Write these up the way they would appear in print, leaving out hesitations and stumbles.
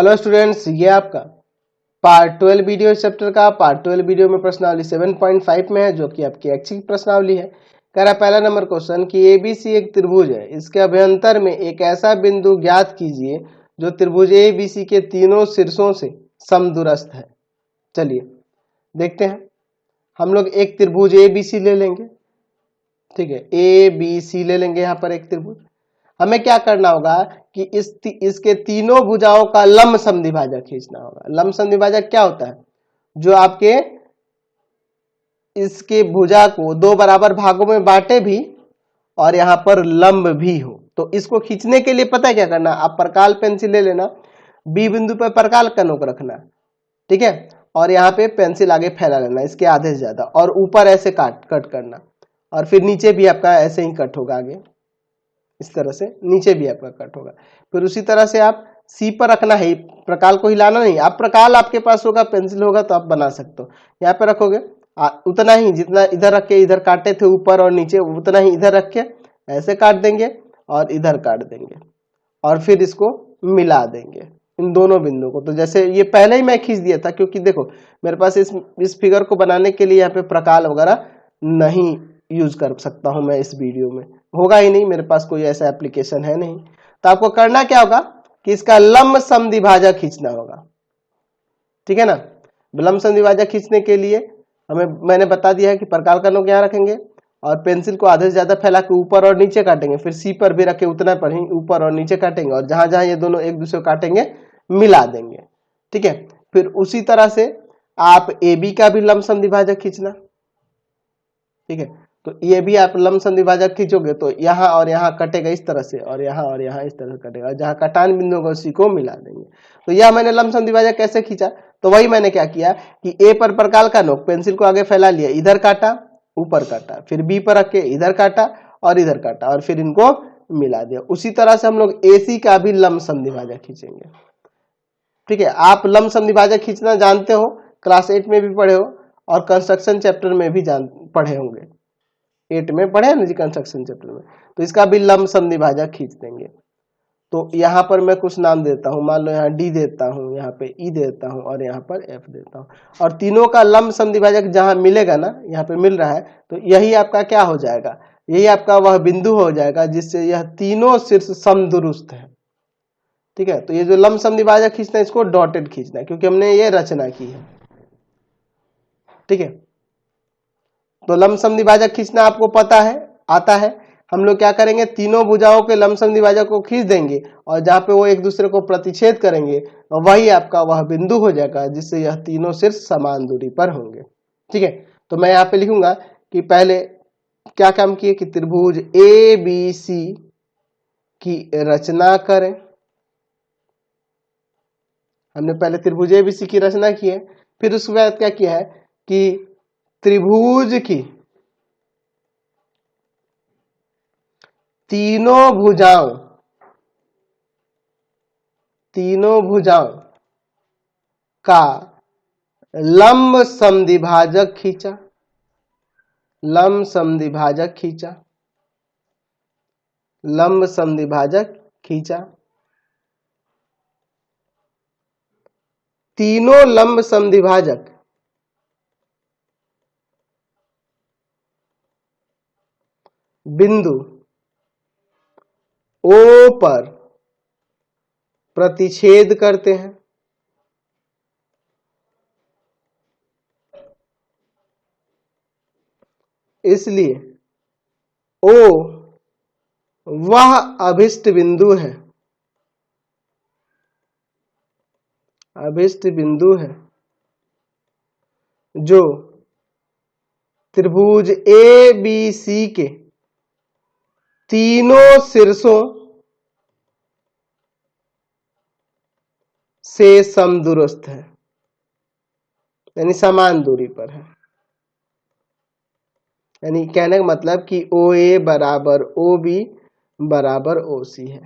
Hello students, ये आपका part 12 video chapter का पार्ट 12 वीडियो में प्रश्नावली 7.5 में है, जो कि आपकी ऐच्छिक प्रश्नावली है। कह रहा पहला नंबर क्वेश्चन कि एबीसी एक त्रिभुज है, इसके अभ्यंतर में एक ऐसा बिंदु ज्ञात कीजिए जो त्रिभुज एबीसी के तीनों शीर्षों से समदूरस्थ है। चलिए देखते हैं। हम लोग एक त्रिभुज एबीसी ले लेंगे, ठीक है, एबीसी ले लेंगे। यहाँ पर एक त्रिभुज, हमें क्या करना होगा कि इसके तीनों भुजाओं का लंब समद्विभाजक खींचना होगा। लंब समद्विभाजक क्या होता है? जो आपके इसके भुजा को दो बराबर भागों में बांटे भी और यहां पर लंब भी हो। तो इसको खींचने के लिए पता है क्या करना? आप प्रकाल पेंसिल ले लेना, बी बिंदु पर प्रकाल का नोक रखना, ठीक है, और यहाँ पे पेंसिल आगे फैला लेना इसके आधे से ज्यादा, और ऊपर ऐसे कट करना, और फिर नीचे भी आपका ऐसे ही कट होगा, आगे इस तरह से नीचे भी आपका कट होगा। फिर उसी तरह से आप सी पर रखना है, प्रकाल को हिलाना नहीं। आप प्रकाल आपके पास होगा, पेंसिल होगा तो आप बना सकते हो। यहाँ पे रखोगे उतना ही जितना इधर रख के इधर काटे थे ऊपर और नीचे, उतना ही इधर रख के ऐसे काट देंगे और इधर काट देंगे, और फिर इसको मिला देंगे इन दोनों बिंदुओं को। तो जैसे ये पहले ही मैं खींच दिया था, क्योंकि देखो मेरे पास इस फिगर को बनाने के लिए यहाँ पे प्रकाल वगैरह नहीं यूज कर सकता हूं मैं, इस वीडियो में होगा ही नहीं, मेरे पास कोई ऐसा एप्लीकेशन है नहीं। तो आपको करना क्या होगा कि इसका लंब समद्विभाजक खींचना होगा, ठीक है ना। लंब समद्विभाजक खींचने के लिए मैंने बता दिया है कि प्रकाल का नोक यहाँ रखेंगे और पेंसिल को आधे से ज्यादा फैला के ऊपर और नीचे काटेंगे, फिर सी पर भी रखे उतना पर ही ऊपर और नीचे काटेंगे, और जहां जहां ये दोनों एक दूसरे को काटेंगे मिला देंगे, ठीक है। फिर उसी तरह से आप ए बी का भी लंब समद्विभाजक खींचना, ठीक है। तो ये भी आप लंब समद्विभाजक खींचोगे तो यहाँ और यहाँ कटेगा इस तरह से, और यहाँ इस तरह से कटेगा, जहां कटान बिंदु होगा उसी को मिला देंगे। तो यह मैंने लंब समद्विभाजक कैसे खींचा, तो वही मैंने क्या किया कि ए पर प्रकाल का नोक, पेंसिल को आगे फैला लिया, इधर काटा ऊपर काटा, फिर बी पर रख के इधर काटा और इधर काटा, और फिर इनको मिला दिया। उसी तरह से हम लोग एसी का भी लंब समद्विभाजक खींचेंगे, ठीक है। आप लंब समद्विभाजक खींचना जानते हो, क्लास 8 में भी पढ़े हो और कंस्ट्रक्शन चैप्टर में भी पढ़े होंगे, 8 में पढ़े ना जी कंस्ट्रक्शन चैप्टर में। तो इसका भी लंब समद्विभाजक खींच देंगे। तो यहाँ पर मैं कुछ नाम देता हूँ, मान लो यहाँ डी देता हूँ, यहाँ पे ई देता हूँ और यहाँ पर एफ देता हूँ, और तीनों का लंब समद्विभाजक जहाँ मिलेगा ना, यहाँ पे मिल रहा है, तो यही आपका क्या हो जाएगा, यही आपका वह बिंदु हो जाएगा जिससे यह तीनों शीर्ष समदुरुस्त है, ठीक है। तो ये जो लंब समद्विभाजक खींचना है इसको डॉटेड खींचना है, क्योंकि हमने ये रचना की है, ठीक है। तो लंब समद्विभाजक खींचना आपको पता है, आता है। हम लोग क्या करेंगे, तीनों भुजाओं के लंब समद्विभाजक को खींच देंगे, और जहां पे वो एक दूसरे को प्रतिच्छेद करेंगे वही आपका वह बिंदु हो जाएगा जिससे यह तीनों शीर्ष समान दूरी पर होंगे, ठीक है। तो मैं यहाँ पे लिखूंगा कि पहले क्या काम किए कि त्रिभुज ए बी सी की रचना करें। हमने पहले त्रिभुज ए बी सी की रचना की है, फिर उसके बाद क्या किया है कि त्रिभुज की तीनों भुजाओं का लंब समद्विभाजक खींचा, लंब समद्विभाजक खींचा। तीनों लंब समद्विभाजक बिंदु ओ पर प्रतिच्छेद करते हैं, इसलिए ओ वह अभिष्ट बिंदु है जो त्रिभुज ए बी सी के तीनों शीर्षों से समदूरस्थ है, यानी समान दूरी पर है। यानी कहने का मतलब कि ओ ए बराबर ओ बी बराबर ओ सी है,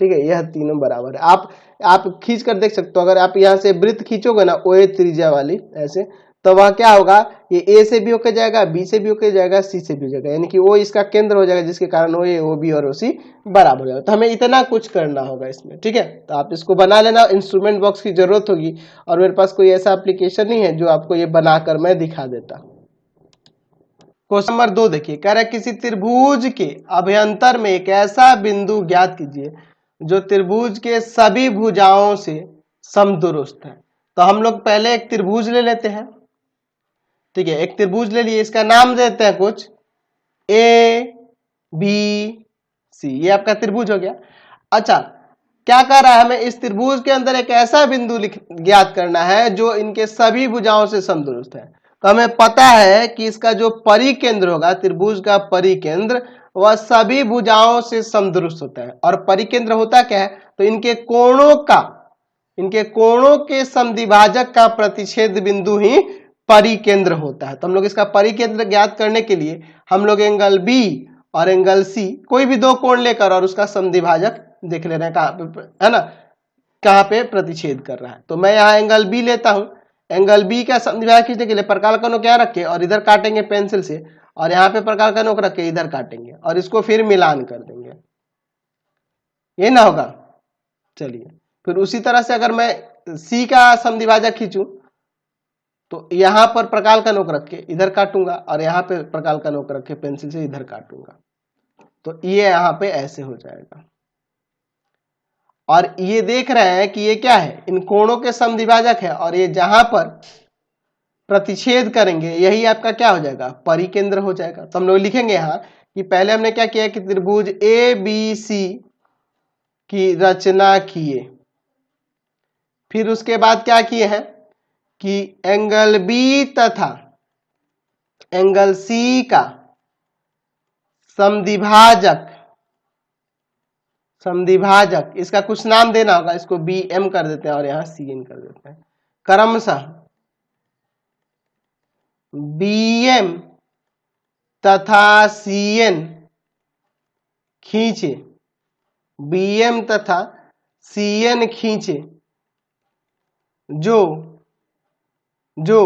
ठीक है। यह तीनों बराबर है। आप खींच कर देख सकते हो, अगर आप यहाँ से वृत्त खींचोगे ना ओ ए त्रिज्या वाली ऐसे, तो वह क्या होगा, ये ए से भी होके जाएगा, बी से भी होके जाएगा, सी से भी हो जाएगा, यानी कि वो इसका केंद्र हो जाएगा, जिसके कारण ओ ए ओ बी और ओ सी बराबर हो जाएगा। तो हमें इतना कुछ करना होगा इसमें, ठीक है। तो आप इसको बना लेना, इंस्ट्रूमेंट बॉक्स की जरूरत होगी, और मेरे पास कोई ऐसा एप्लीकेशन नहीं है जो आपको ये बनाकर मैं दिखा देता। क्वेश्चन नंबर 2 देखिए, कह रहा है किसी त्रिभुज के अभ्यंतर में एक ऐसा बिंदु ज्ञात कीजिए जो त्रिभुज के सभी भुजाओं से समदुरुस्त है। तो हम लोग पहले एक त्रिभुज ले लेते हैं, ठीक है। एक त्रिभुज ले लिए, इसका नाम देते हैं कुछ ए बी सी, ये आपका त्रिभुज हो गया। अच्छा, क्या कर रहा है, हमें इस त्रिभुज के अंदर एक ऐसा बिंदु ज्ञात करना है जो इनके सभी भुजाओं से समदुरुस्त है। तो हमें पता है कि इसका जो परिकेंद्र होगा, त्रिभुज का परिकेंद्र, वह सभी भुजाओं से समदुरुस्त होता है। और परिकेंद्र होता क्या है, तो इनके कोणों के समद्विभाजक का प्रतिच्छेद बिंदु ही परिकेंद्र होता है। तो हम लोग इसका परिकेंद्र ज्ञात करने के लिए हम लोग एंगल बी और एंगल सी, कोई भी दो कोण लेकर और उसका समद्विभाजक देख ले रहे हैं कहाँ पे, है ना, कहाँ पे प्रतिच्छेद कर रहा है। तो मैं यहाँ एंगल बी लेता हूं, एंगल बी का समद्विभाजक खींचने के लिए प्रकार का नोक यहाँ रखे और इधर काटेंगे पेंसिल से, और यहाँ पे प्रकार का नोक रख के इधर काटेंगे और इसको फिर मिलान कर देंगे, ये ना होगा। चलिए, फिर उसी तरह से अगर मैं सी का समद्विभाजक खींचूं तो यहां पर प्रकार का नोक रख के इधर काटूंगा और यहाँ पे प्रकार का नोक रख के पेंसिल से इधर काटूंगा, तो ये यहाँ पे ऐसे हो जाएगा। और ये देख रहे हैं कि ये क्या है, इन कोणों के समद्विभाजक है, और ये जहां पर प्रतिच्छेद करेंगे यही आपका क्या हो जाएगा, परिकेंद्र हो जाएगा। तो हम लोग लिखेंगे यहाँ कि पहले हमने क्या किया कि त्रिभुज ए बी सी की रचना किए, फिर उसके बाद क्या किए हैं कि एंगल बी तथा एंगल सी का समद्विभाजक, इसका कुछ नाम देना होगा, इसको बी एम कर देते हैं और यहां सी एन कर देते हैं, क्रमशः बी एम तथा सी एन खींचे, बी एम तथा सी एन खींचे जो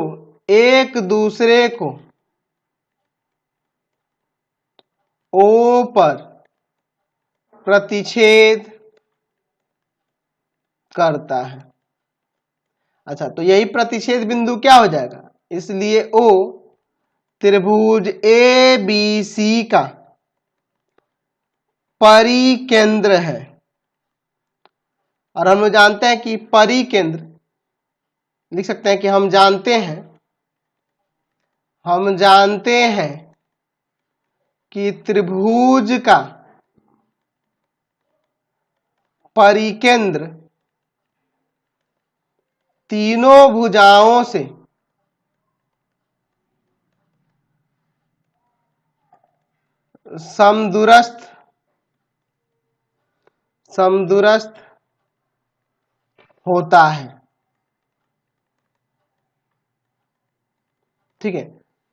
एक दूसरे को ओ पर प्रतिच्छेद करता है। अच्छा, तो यही प्रतिच्छेद बिंदु क्या हो जाएगा, इसलिए ओ त्रिभुज ए बी सी का परिकेंद्र है। और हम लोग जानते हैं कि परिकेंद्र, लिख सकते हैं कि हम जानते हैं कि त्रिभुज का परिकेंद्र तीनों भुजाओं से समदुरस्त होता है, ठीक है।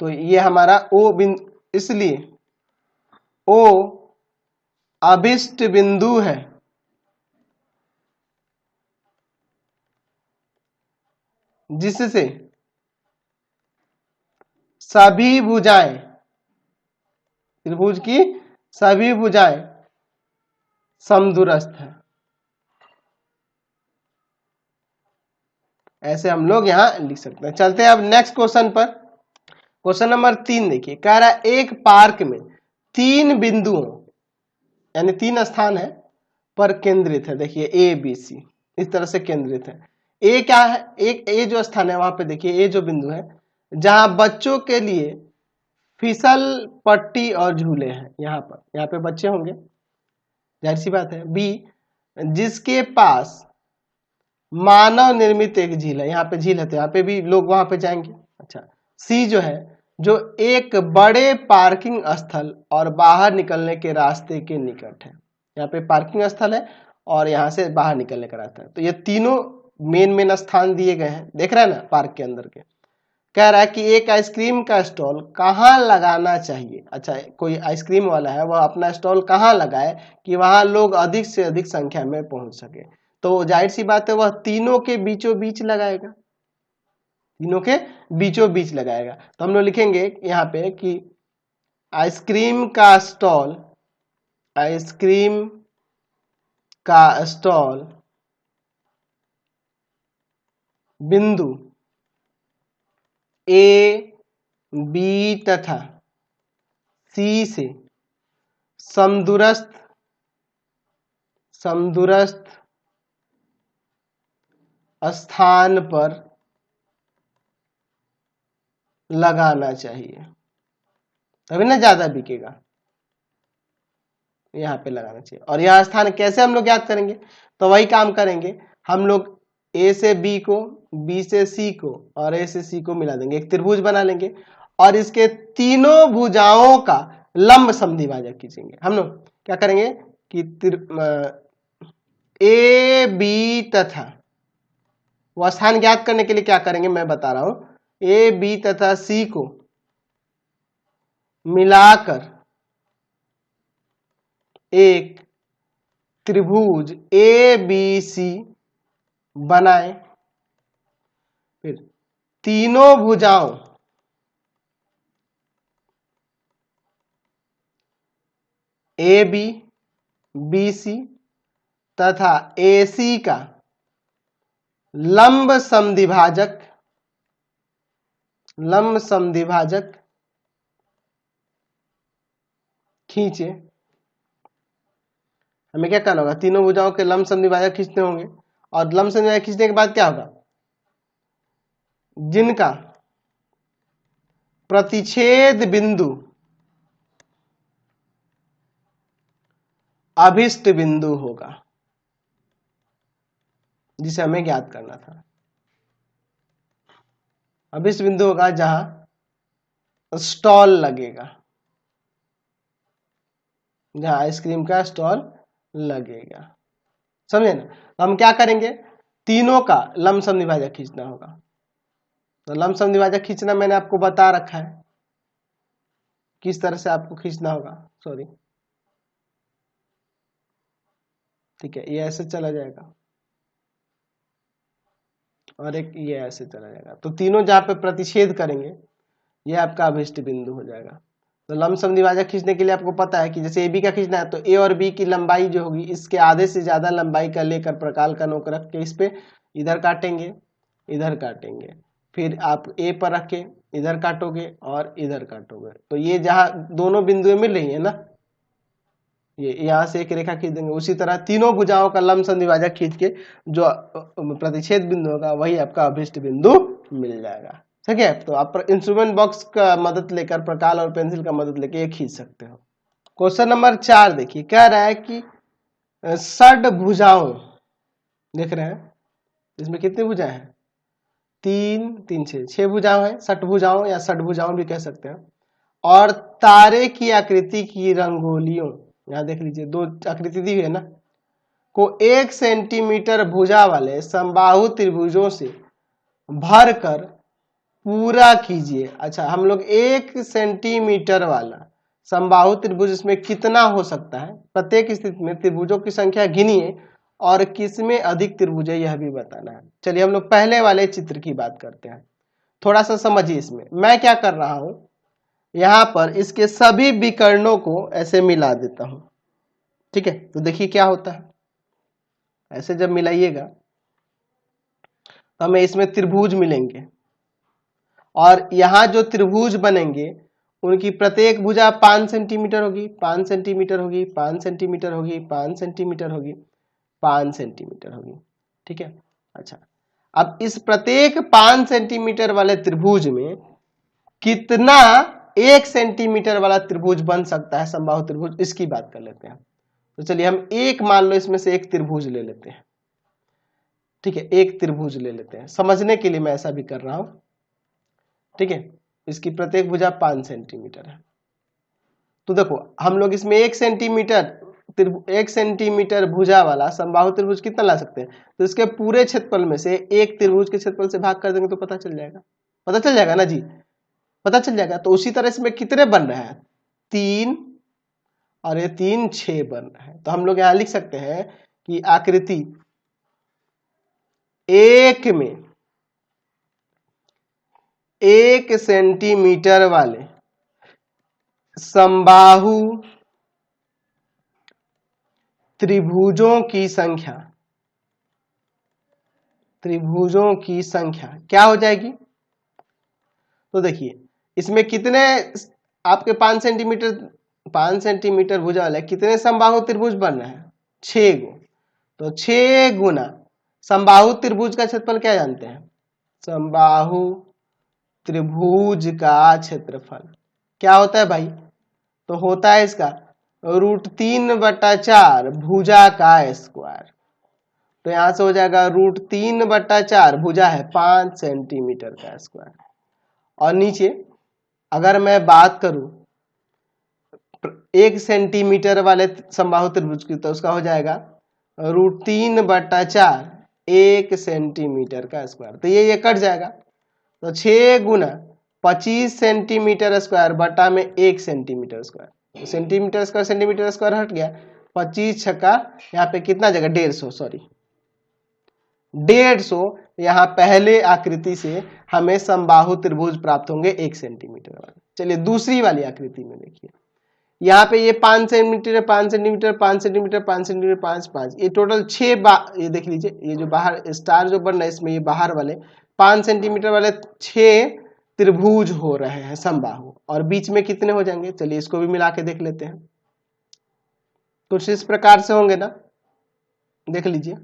तो ये हमारा ओ बिंदु, इसलिए ओ अभिष्ट बिंदु है जिससे सभी भुजाएं, त्रिभुज की सभी भुजाएं समदुरस्त है। ऐसे हम लोग यहां लिख सकते हैं। चलते हैं अब नेक्स्ट क्वेश्चन पर। क्वेश्चन नंबर 3 देखिए, कह रहा है एक पार्क में 3 बिंदुओं यानी 3 स्थान है पर केंद्रित है। देखिए ए बी सी इस तरह से केंद्रित है। ए क्या है, एक ए जो स्थान है वहां पे देखिए, ए जो बिंदु है जहां बच्चों के लिए फिसल पट्टी और झूले हैं, यहाँ पे बच्चे होंगे, जाहिर सी बात है। बी जिसके पास मानव निर्मित एक झील है, यहाँ पे झील है तो यहाँ पे भी लोग वहां पे जाएंगे। अच्छा, सी जो है जो एक बड़े पार्किंग स्थल और बाहर निकलने के रास्ते के निकट है, यहाँ पे पार्किंग स्थल है और यहाँ से बाहर निकलने का रास्ता है। तो ये तीनों मेन स्थान दिए गए हैं, देख रहे हैं ना पार्क के अंदर के। कह रहा है कि एक आइसक्रीम का स्टॉल कहाँ लगाना चाहिए। अच्छा, कोई आइसक्रीम वाला है, वह अपना स्टॉल कहाँ लगाए कि वहां लोग अधिक से अधिक संख्या में पहुंच सके। तो जाहिर सी बात है वह तीनों के बीचों बीच लगाएगा, तीनों के बीचों बीच लगाएगा। तो हम लोग लिखेंगे यहाँ पे कि आइसक्रीम का स्टॉल, आइसक्रीम का स्टॉल बिंदु ए, बी तथा सी से समदूरस्थ स्थान पर लगाना चाहिए, तभी ना ज्यादा बिकेगा। यहाँ पे लगाना चाहिए। और यह स्थान कैसे हम लोग याद करेंगे? तो वही काम करेंगे, हम लोग ए से बी को, बी से सी को और ए से सी को मिला देंगे, एक त्रिभुज बना लेंगे और इसके तीनों भुजाओं का लंब समद्विभाजक खींचेंगे। हम लोग क्या करेंगे कि ए बी तथा, वह स्थान ज्ञात करने के लिए क्या करेंगे मैं बता रहा हूं, ए बी तथा सी को मिलाकर एक त्रिभुज ए बी सी बनाए। फिर तीनों भुजाओं ए बी, बी सी तथा ए सी का लंब समद्विभाजक खींचे। हमें क्या करना होगा, तीनों भुजाओं के लंब समद्विभाजक खींचने होंगे और लंब समद्विभाजक खींचने के बाद क्या होगा, जिनका प्रतिच्छेद बिंदु अभिष्ट बिंदु होगा, जिसे हमें ज्ञात करना था। अभिष्ट बिंदु होगा जहां स्टॉल लगेगा, जहां आइसक्रीम का स्टॉल लगेगा, समझे ना। तो हम क्या करेंगे, तीनों का लंब समद्विभाजक खींचना होगा। तो लंब समद्विभाजक खींचना मैंने आपको बता रखा है किस तरह से आपको खींचना होगा, सॉरी, ठीक है, ये ऐसे चला जाएगा और एक ये ऐसे चला जाएगा। तो तीनों जहां पे प्रतिच्छेद करेंगे ये आपका अभिष्ट बिंदु हो जाएगा। तो लंब समद्विभाजक खींचने के लिए आपको पता है कि जैसे ए बी का खींचना है तो ए और बी की लंबाई जो होगी इसके आधे से ज्यादा लंबाई का लेकर प्रकाल का नोक रख के इस पे इधर काटेंगे, इधर काटेंगे, फिर आप ए पर रख के इधर काटोगे और इधर काटोगे। तो ये जहां दोनों बिंदुएं मिल रही है ना, ये यहाँ से एक रेखा खींच देंगे। उसी तरह तीनों भुजाओं का लंब समद्विभाजक खींच के जो प्रतिच्छेद बिंदु होगा वही आपका अभिष्ट बिंदु मिल जाएगा। ठीक है, तो आप इंस्ट्रूमेंट बॉक्स का मदद लेकर, प्रकाल और पेंसिल का मदद लेकर ये खींच सकते हो। क्वेश्चन नंबर 4 देखिए, कह रहा है कि षड भुजाओं, देख रहे हैं इसमें कितनी भुजाएं हैं, 3 3 6 भुजाएं हैं, षट भुजाओं या षड भुजाओं भी कह सकते हैं। और तारे की आकृति की रंगोलियों, यहां देख लीजिए दो आकृति दी हुई है ना, को 1 सेंटीमीटर भुजा वाले समबाहु त्रिभुजों से भरकर पूरा कीजिए। अच्छा, हम लोग 1 सेंटीमीटर वाला समबाहु त्रिभुज इसमें कितना हो सकता है, प्रत्येक स्थिति में त्रिभुजों की संख्या गिनिए और किसमें अधिक त्रिभुज है यह भी बताना है। चलिए हम लोग पहले वाले चित्र की बात करते हैं, थोड़ा सा समझिए। इसमें मैं क्या कर रहा हूं, यहां पर इसके सभी विकर्णों को ऐसे मिला देता हूं, ठीक है। तो देखिए क्या होता है, ऐसे जब मिलाइएगा तो हमें इसमें त्रिभुज मिलेंगे और यहां जो त्रिभुज बनेंगे उनकी प्रत्येक भुजा 5 सेंटीमीटर होगी, 5 सेंटीमीटर होगी, 5 सेंटीमीटर होगी, 5 सेंटीमीटर होगी, 5 सेंटीमीटर होगी, ठीक है। अच्छा, अब इस प्रत्येक 5 सेंटीमीटर वाले त्रिभुज में कितना 1 सेंटीमीटर वाला त्रिभुज बन सकता है, समबाहु त्रिभुज, इसकी बात कर लेते हैं। तो चलिए हम एक मान लो इसमें से एक त्रिभुज ले लेते हैं, ठीक है, एक त्रिभुज ले लेते हैं, समझने के लिए मैं ऐसा भी कर रहा हूं, ठीक है। इसकी प्रत्येक भुजा 5 सेंटीमीटर है। तो देखो हम लोग इसमें 1 सेंटीमीटर भुजा वाला समबाहु त्रिभुज कितना ला सकते हैं, तो इसके पूरे क्षेत्रफल में से एक त्रिभुज के क्षेत्रफल से भाग कर देंगे तो पता चल जाएगा, पता चल जाएगा ना जी, पता चल जाएगा। तो उसी तरह इसमें कितने बन रहे हैं, 3 और ये 3 6 बन रहा है। तो हम लोग यहां लिख सकते हैं कि आकृति 1 में 1 सेंटीमीटर वाले समबाहु त्रिभुजों की संख्या, त्रिभुजों की संख्या क्या हो जाएगी? तो देखिए इसमें कितने आपके 5 सेंटीमीटर भुजा वाले कितने समबाहु त्रिभुज बन रहे हैं? 6 गो। तो 6 गुना समबाहु त्रिभुज का क्षेत्रफल क्या जानते हैं? समबाहु त्रिभुज का क्षेत्रफल क्या होता है भाई? तो होता है इसका √3/4 भुजा का स्क्वायर। तो यहां से हो जाएगा √3/4 भुजा है 5 सेंटीमीटर का स्क्वायर। और नीचे अगर मैं बात करूं 1 सेंटीमीटर वाले समबाहु त्रिभुज की, तो उसका हो जाएगा √3/4 1 सेंटीमीटर का स्क्वायर। तो ये कट जाएगा। तो 6 गुना 25 सेंटीमीटर स्क्वायर बटा में 1 सेंटीमीटर स्क्वायर। तो सेंटीमीटर स्क्वायर हट गया। 25 छक्का यहाँ पे कितना जगह 150, सॉरी 150। यहाँ पहले आकृति से हमें समबाहु त्रिभुज प्राप्त होंगे 1 सेंटीमीटर वाले। चलिए दूसरी वाली आकृति में देखिए, यहाँ पे ये 5 सेंटीमीटर 5 सेंटीमीटर 5 सेंटीमीटर 5 सेंटीमीटर 5 5 ये टोटल 6 ये देख लीजिए, ये जो बाहर स्टार जो बन रहा है इसमें ये बाहर वाले 5 सेंटीमीटर वाले 6 त्रिभुज हो रहे हैं समबाहु। और बीच में कितने हो जाएंगे? चलिए इसको भी मिला के देख लेते हैं। कुछ इस प्रकार से होंगे ना, देख लीजिए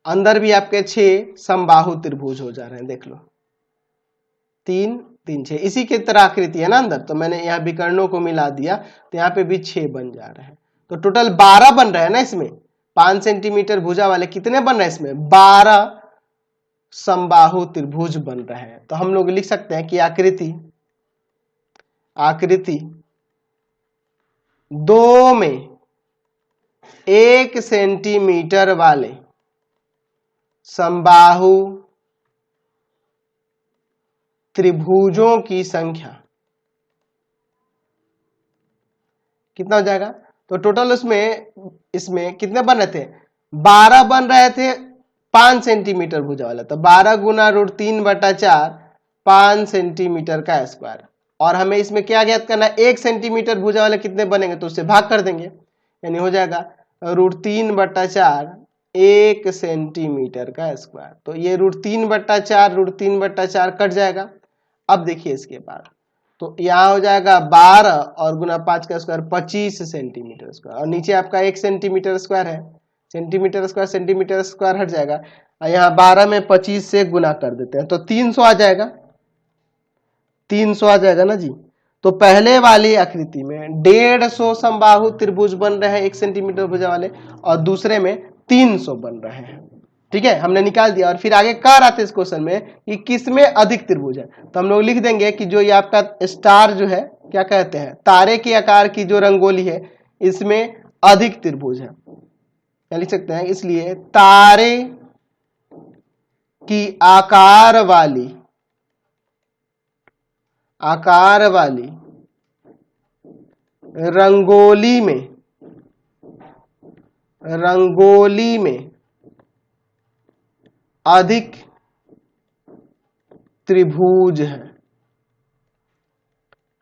अंदर भी आपके 6 समबाहु त्रिभुज हो जा रहे हैं। देख लो 3 3 6 इसी की तरह आकृति है ना अंदर, तो मैंने यहाँ विकर्णों को मिला दिया तो यहाँ पे भी 6 बन जा रहे हैं। तो टोटल 12 बन रहे हैं ना इसमें। 5 सेंटीमीटर भुजा वाले कितने बन रहे हैं इसमें? 12 समबाहु त्रिभुज बन रहे हैं। तो हम लोग लिख सकते हैं कि आकृति 2 में 1 सेंटीमीटर वाले समबाहु त्रिभुजों की संख्या कितना हो जाएगा? तो टोटल इसमें कितने बन रहे थे? 12 बन रहे थे 5 सेंटीमीटर भुजा वाला। तो 12 गुना √3/4 5 सेंटीमीटर का स्क्वायर। और हमें इसमें क्या ज्ञात करना है? 1 सेंटीमीटर भुजा वाले कितने बनेंगे? तो उससे भाग कर देंगे, यानी हो जाएगा √3/4 1 सेंटीमीटर का स्क्वायर। तो ये √3/4 कट जाएगा। अब देखिए इसके बाद तो यहाँ हो जाएगा 12 और गुना 5 का स्क्वायर 25 सेंटीमीटर स्क्वायर। और नीचे आपका 1 सेंटीमीटर स्क्वायर है, सेंटीमीटर स्क्वायर हट जाएगा। यहाँ 12 में 25 से गुना कर देते हैं तो 300 आ जाएगा। 300 आ जाएगा ना जी। तो पहले वाली आकृति में 150 समबाहु त्रिभुज बन रहे हैं 1 सेंटीमीटर भुजा वाले, और दूसरे में 300 बन रहे हैं। ठीक है, हमने निकाल दिया। और फिर आगे कह रहा था इस क्वेश्चन में कि किसमें अधिक त्रिभुज है। तो हम लोग लिख देंगे कि जो ये आपका स्टार जो है, क्या कहते हैं, तारे के आकार की जो रंगोली है, इसमें अधिक त्रिभुज है। क्या लिख सकते हैं? इसलिए तारे की आकार वाली रंगोली में अधिक त्रिभुज है।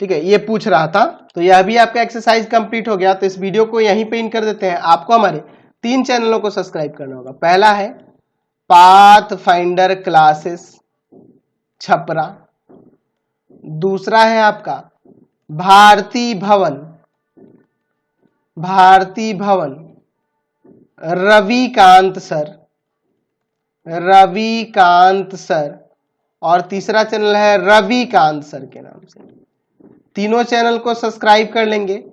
ठीक है, ये पूछ रहा था। तो यह भी आपका एक्सरसाइज कंप्लीट हो गया। तो इस वीडियो को यहीं पे इन कर देते हैं। आपको हमारे 3 चैनलों को सब्सक्राइब करना होगा। पहला है पाथ फाइंडर क्लासेस छपरा, दूसरा है आपका भारती भवन रविकांत सर, और तीसरा चैनल है रविकांत सर के नाम से। तीनों चैनल को सब्सक्राइब कर लेंगे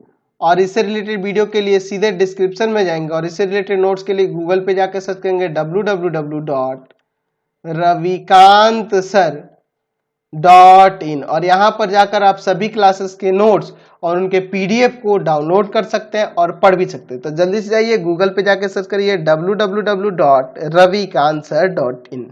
और इससे रिलेटेड वीडियो के लिए सीधे डिस्क्रिप्शन में जाएंगे और इससे रिलेटेड नोट्स के लिए गूगल पे जाकर सर्च करेंगे www.ravikantsir.in, और यहाँ पर जाकर आप सभी क्लासेस के नोट्स और उनके PDF को डाउनलोड कर सकते हैं और पढ़ भी सकते हैं। तो जल्दी से जाइए गूगल पे जाकर सर्च करिए www.ravikantsir.in।